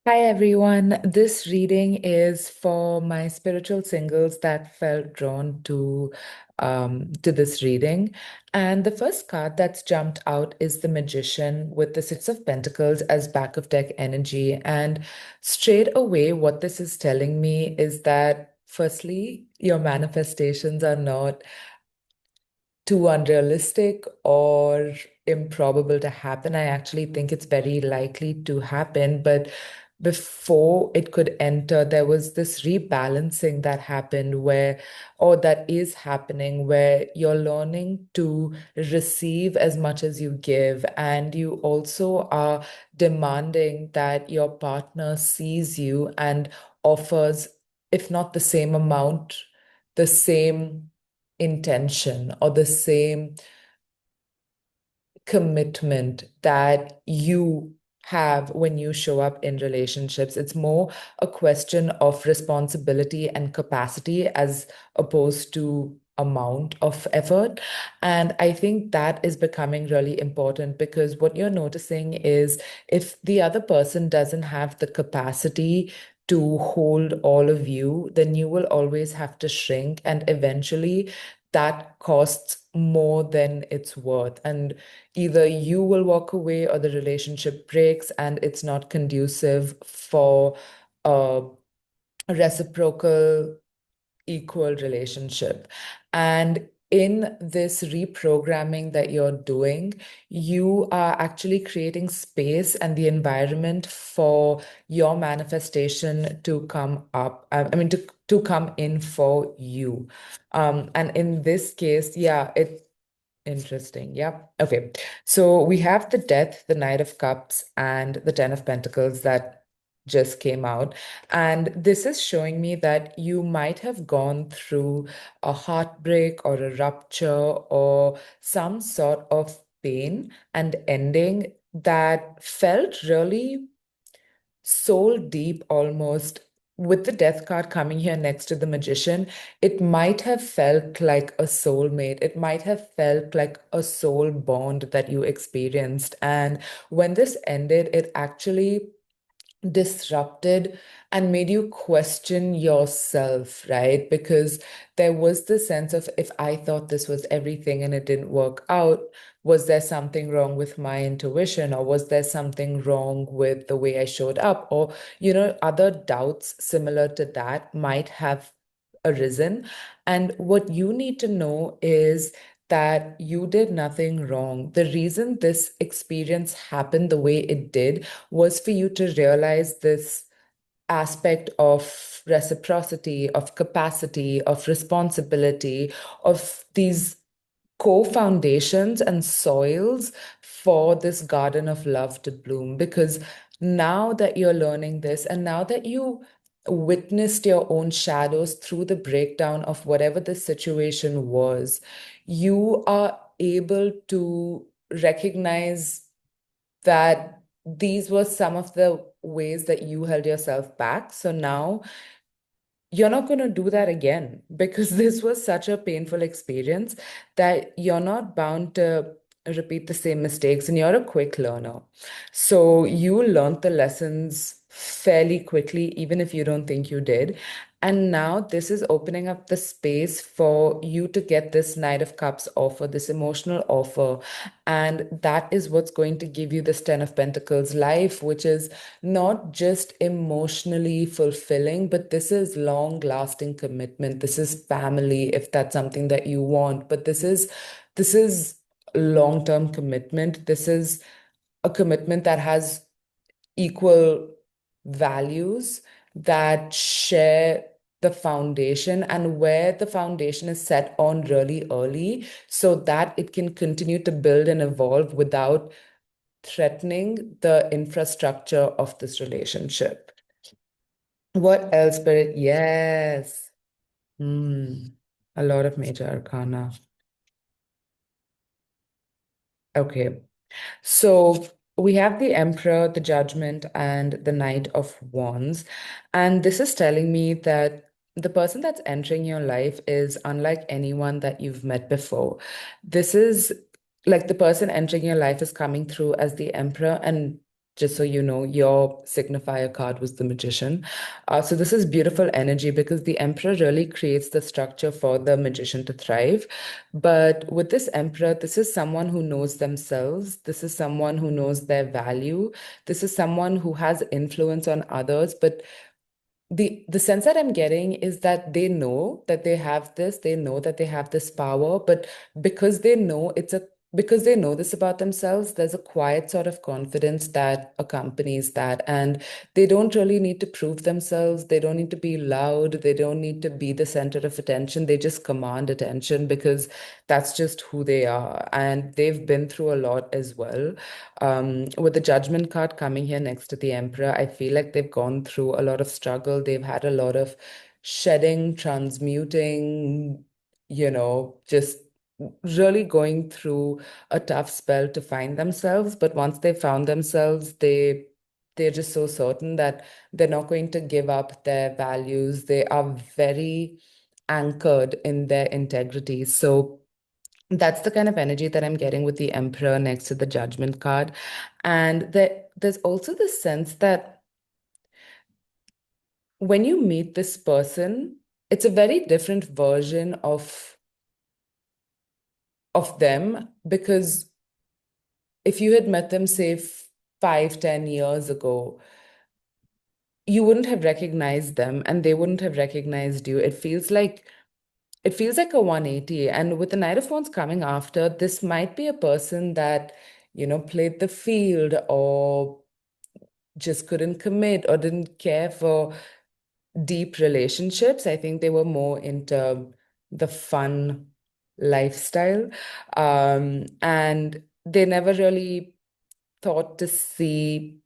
Hi everyone. This reading is for my spiritual singles that felt drawn to this reading. And the first card that's jumped out is the Magician with the Six of Pentacles as back of deck energy. And straight away, what this is telling me is that firstly, your manifestations are not too unrealistic or improbable to happen. I actually think it's very likely to happen, but before it could enter, there was this rebalancing that happened or that is happening, where you're learning to receive as much as you give. And you also are demanding that your partner sees you and offers, if not the same amount, the same intention or the same commitment that you have when you show up in relationships. It's more a question of responsibility and capacity as opposed to amount of effort. And I think that is becoming really important because what you're noticing is if the other person doesn't have the capacity to hold all of you, then you will always have to shrink, and eventually that costs more than it's worth. And either you will walk away or the relationship breaks and it's not conducive for a reciprocal, equal relationship. And in this reprogramming that you're doing, you are actually creating space and the environment for your manifestation to come up. I mean, to come in for you. And in this case, yeah, it interesting. Yep. Okay. So we have the Death, the Knight of Cups, and the Ten of Pentacles that just came out. And this is showing me that you might have gone through a heartbreak or a rupture or some sort of pain and ending that felt really soul deep almost. With the death card coming here next to the magician, it might have felt like a soulmate. It might have felt like a soul bond that you experienced. And when this ended, it actually disrupted and made you question yourself, right? Because there was this sense of if I thought this was everything and it didn't work out, was there something wrong with my intuition, or was there something wrong with the way I showed up? Or, other doubts similar to that might have arisen. And what you need to know is that you did nothing wrong. The reason this experience happened the way it did was for you to realize this aspect of reciprocity, of capacity, of responsibility, of these co-foundations and soils for this garden of love to bloom. Because now that you're learning this, and now that you witnessed your own shadows through the breakdown of whatever the situation was, you are able to recognize that these were some of the ways that you held yourself back. So now you're not going to do that again because this was such a painful experience that you're not bound to repeat the same mistakes, and you're a quick learner. So you learned the lessons fairly quickly, even if you don't think you did. And now this is opening up the space for you to get this Knight of Cups offer, this emotional offer. And that is what's going to give you this Ten of Pentacles life, which is not just emotionally fulfilling, but this is long lasting commitment. This is family, if that's something that you want. But this is long term commitment. This is a commitment that has equal values that share the foundation, and where the foundation is set on really early so that it can continue to build and evolve without threatening the infrastructure of this relationship. What else, Spirit? Yes. Hmm. A lot of major arcana. Okay. So we have the Emperor, the Judgment, and the Knight of Wands. And this is telling me that the person that's entering your life is unlike anyone that you've met before. This is like the person entering your life is coming through as the Emperor, and just so you know, your signifier card was the magician. So this is beautiful energy because the emperor really creates the structure for the magician to thrive. But with this emperor, this is someone who knows themselves. This is someone who knows their value. This is someone who has influence on others, but the sense that I'm getting is that they know that they have this, they know that they have this power, but because they know because they know this about themselves, there's a quiet sort of confidence that accompanies that. And they don't really need to prove themselves. They don't need to be loud. They don't need to be the center of attention. They just command attention because that's just who they are. And they've been through a lot as well. With the judgment card coming here next to the emperor, I feel like they've gone through a lot of struggle. They've had a lot of shedding, transmuting, just really going through a tough spell to find themselves. But once they found themselves, they're just so certain that they're not going to give up their values. They are very anchored in their integrity. So that's the kind of energy that I'm getting with the Emperor next to the Judgment card. And there's also this sense that when you meet this person, it's a very different version of them because if you had met them, say, 5, 10 years ago, you wouldn't have recognized them and they wouldn't have recognized you. It feels like a 180. And with the Knight of Wands coming after, this might be a person that, played the field or just couldn't commit or didn't care for deep relationships. I think they were more into the fun lifestyle. And they never really thought to see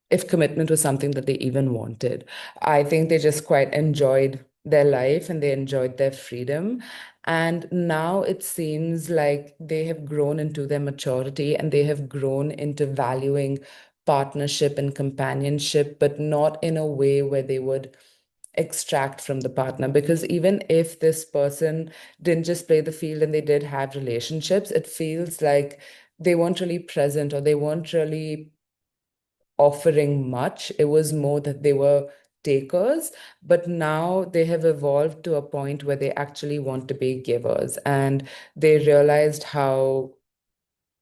if commitment was something that they even wanted. I think they just quite enjoyed their life and they enjoyed their freedom. And now it seems like they have grown into their maturity and they have grown into valuing partnership and companionship, but not in a way where they would extract from the partner. Because even if this person didn't just play the field and they did have relationships, it feels like they weren't really present or they weren't really offering much. It was more that they were takers, but now they have evolved to a point where they actually want to be givers and they realized how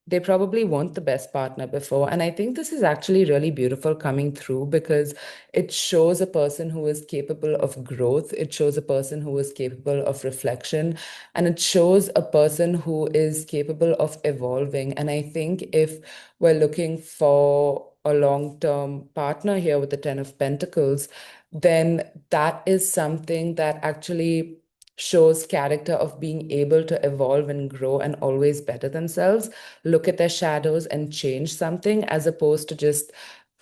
they probably weren't the best partner before. And I think this is actually really beautiful coming through because it shows a person who is capable of growth. It shows a person who is capable of reflection. And it shows a person who is capable of evolving. And I think if we're looking for a long-term partner here with the Ten of Pentacles, then that is something that actually shows character of being able to evolve and grow and always better themselves, look at their shadows and change something as opposed to just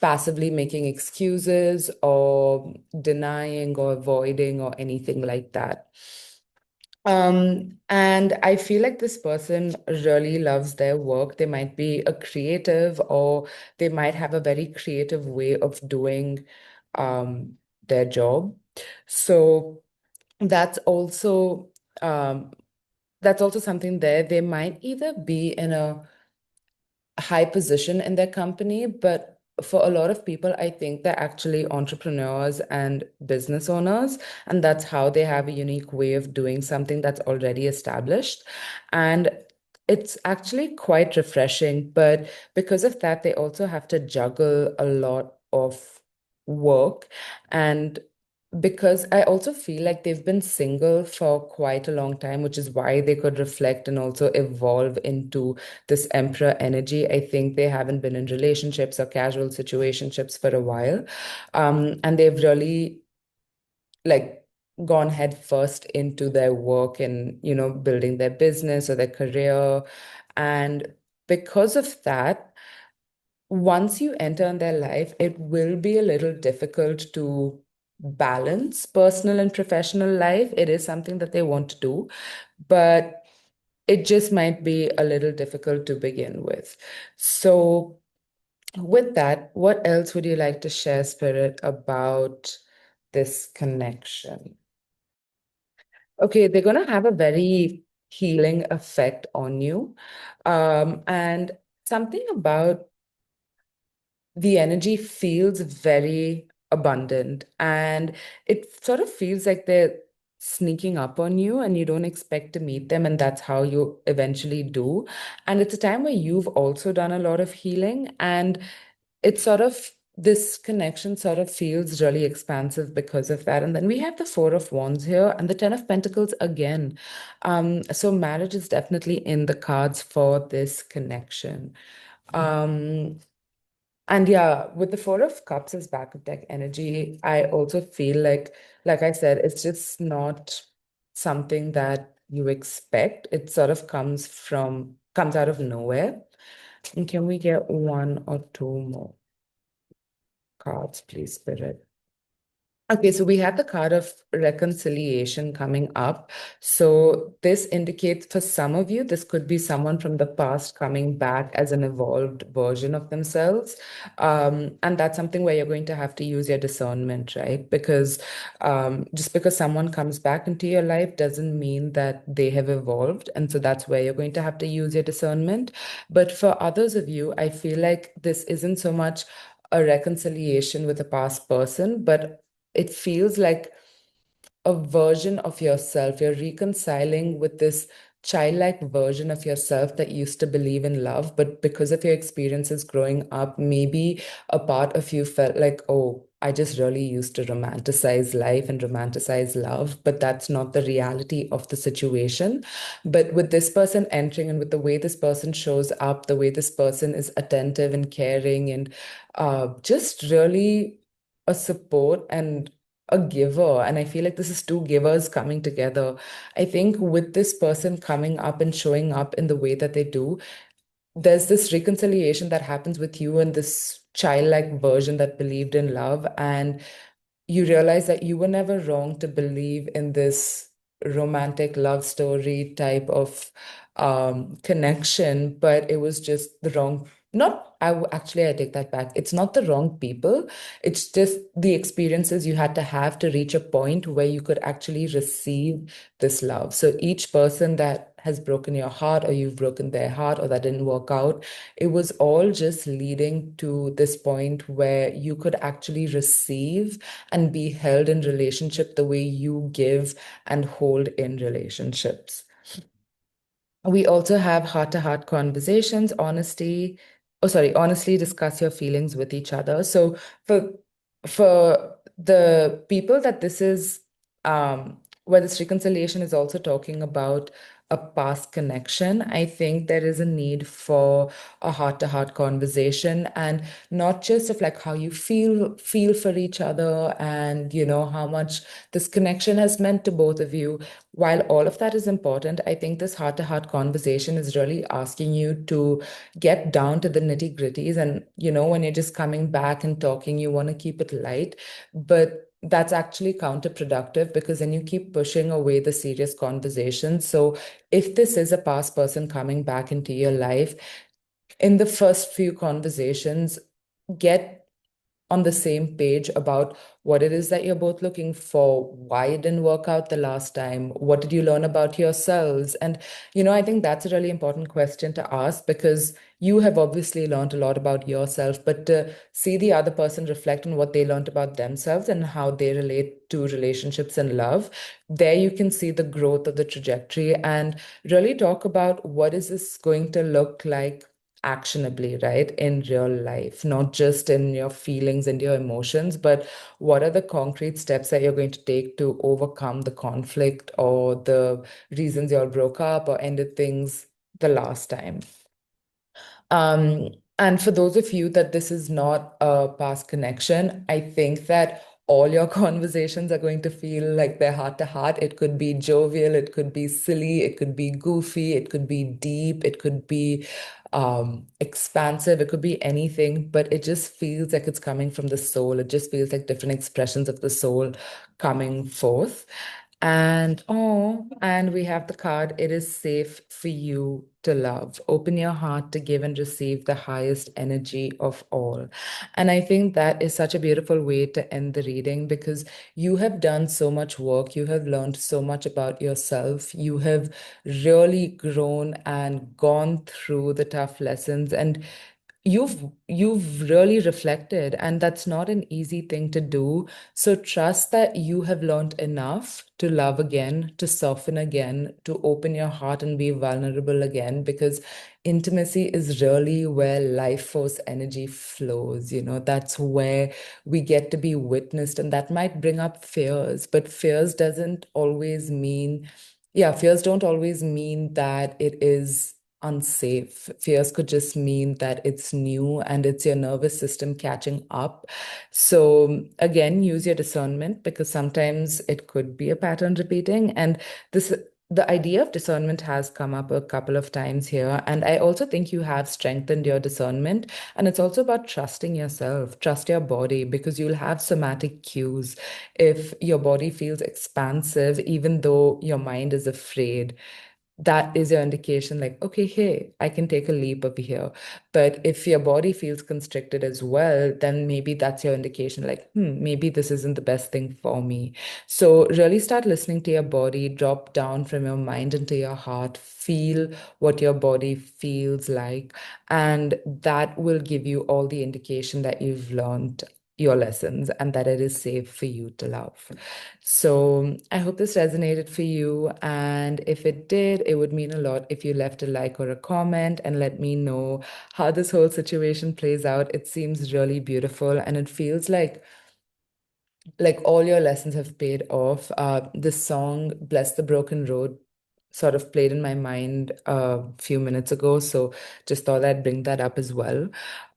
passively making excuses or denying or avoiding or anything like that. And I feel like this person really loves their work. They might be a creative or they might have a very creative way of doing um, their job. So that's also um, that's also something there. They might either be in a high position in their company, but for a lot of people, I think they're actually entrepreneurs and business owners, and that's how they have a unique way of doing something that's already established. And it's actually quite refreshing, but because of that, they also have to juggle a lot of work. And because I also feel like they've been single for quite a long time, which is why they could reflect and also evolve into this emperor energy. I think they haven't been in relationships or casual situationships for a while. And they've really like gone head first into their work and, building their business or their career. And because of that, once you enter in their life, it will be a little difficult to balance personal and professional life. It is something that they want to do, but it just might be a little difficult to begin with. So, with that, what else would you like to share, Spirit, about this connection? Okay, they're going to have a very healing effect on you. And something about the energy feels very abundant and it sort of feels like they're sneaking up on you and you don't expect to meet them, and that's how you eventually do. And it's a time where you've also done a lot of healing, and it's sort of this connection sort of feels really expansive because of that. And then we have the Four of Wands here and the Ten of Pentacles again. So marriage is definitely in the cards for this connection. Um, and yeah, with the Four of Cups as backup deck energy, I also feel like I said, it's just not something that you expect. It sort of comes out of nowhere. And can we get one or two more cards, please, Spirit? Okay, so we have the card of reconciliation coming up. So this indicates for some of you, this could be someone from the past coming back as an evolved version of themselves. And that's something where you're going to have to use your discernment, right? Because just because someone comes back into your life doesn't mean that they have evolved. And so that's where you're going to have to use your discernment. But for others of you, I feel like this isn't so much a reconciliation with a past person, but it feels like a version of yourself. You're reconciling with this childlike version of yourself that used to believe in love, but because of your experiences growing up, maybe a part of you felt like, oh, I just really used to romanticize life and romanticize love, but that's not the reality of the situation. But with this person entering and with the way this person shows up, the way this person is attentive and caring and just really a support and a giver. And I feel like this is two givers coming together. I think with this person coming up and showing up in the way that they do, there's this reconciliation that happens with you and this childlike version that believed in love. And you realize that you were never wrong to believe in this romantic love story type of connection, but it was just the wrong. Not, actually, I take that back. It's not the wrong people. It's just the experiences you had to have to reach a point where you could actually receive this love. So each person that has broken your heart, or you've broken their heart, or that didn't work out, it was all just leading to this point where you could actually receive and be held in relationship the way you give and hold in relationships. We also have heart-to-heart conversations, honestly discuss your feelings with each other. So for for the people that this is where this reconciliation is also talking about a past connection, I think there is a need for a heart-to-heart conversation, and not just of like how you feel for each other and how much this connection has meant to both of you. While all of that is important, I think this heart-to-heart conversation is really asking you to get down to the nitty-gritties. And when you're just coming back and talking, you want to keep it light, but that's actually counterproductive because then you keep pushing away the serious conversations. So if this is a past person coming back into your life, in the first few conversations, get on the same page about what it is that you're both looking for, why it didn't work out the last time, what did you learn about yourselves? And, I think that's a really important question to ask because you have obviously learned a lot about yourself, but to see the other person reflect on what they learned about themselves and how they relate to relationships and love, there you can see the growth of the trajectory and really talk about what is this going to look like actionably, right, in real life, not just in your feelings and your emotions, but what are the concrete steps that you're going to take to overcome the conflict or the reasons you all broke up or ended things the last time. Um, and for those of you that this is not a past connection, I think that all your conversations are going to feel like they're heart to heart. It could be jovial, it could be silly, it could be goofy, it could be deep, it could be expansive, it could be anything, but it just feels like it's coming from the soul. It just feels like different expressions of the soul coming forth. And we have the card, it is safe for you to love. Open your heart to give and receive the highest energy of all. And I think that is such a beautiful way to end the reading because you have done so much work. You have learned so much about yourself. You have really grown and gone through the tough lessons. And you've really reflected, and that's not an easy thing to do. So trust that you have learned enough to love again, to soften again, to open your heart and be vulnerable again, because intimacy is really where life force energy flows. That's where we get to be witnessed, and that might bring up fears, but fears doesn't always mean, yeah, fears don't always mean that it is unsafe. Fears could just mean that it's new and it's your nervous system catching up. So, again, use your discernment, because sometimes it could be a pattern repeating. And this, the idea of discernment has come up a couple of times here. And I also think you have strengthened your discernment. And it's also about trusting yourself, trust your body, because you'll have somatic cues. If your body feels expansive, even though your mind is afraid, that is your indication, like, okay, hey, I can take a leap over here. But if your body feels constricted as well, then maybe that's your indication, like, maybe this isn't the best thing for me. So really start listening to your body, drop down from your mind into your heart, feel what your body feels like, and that will give you all the indication that you've learned your lessons and that it is safe for you to love. So I hope this resonated for you. And if it did, it would mean a lot if you left a like or a comment and let me know how this whole situation plays out. It seems really beautiful, and it feels like all your lessons have paid off. This song, Bless the Broken Road, sort of played in my mind a few minutes ago. So just thought I'd bring that up as well.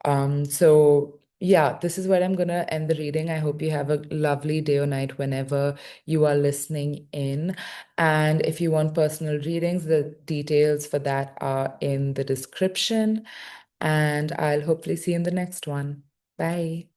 So yeah, this is where I'm gonna end the reading. I hope you have a lovely day or night whenever you are listening in. And if you want personal readings, the details for that are in the description. And I'll hopefully see you in the next one. Bye.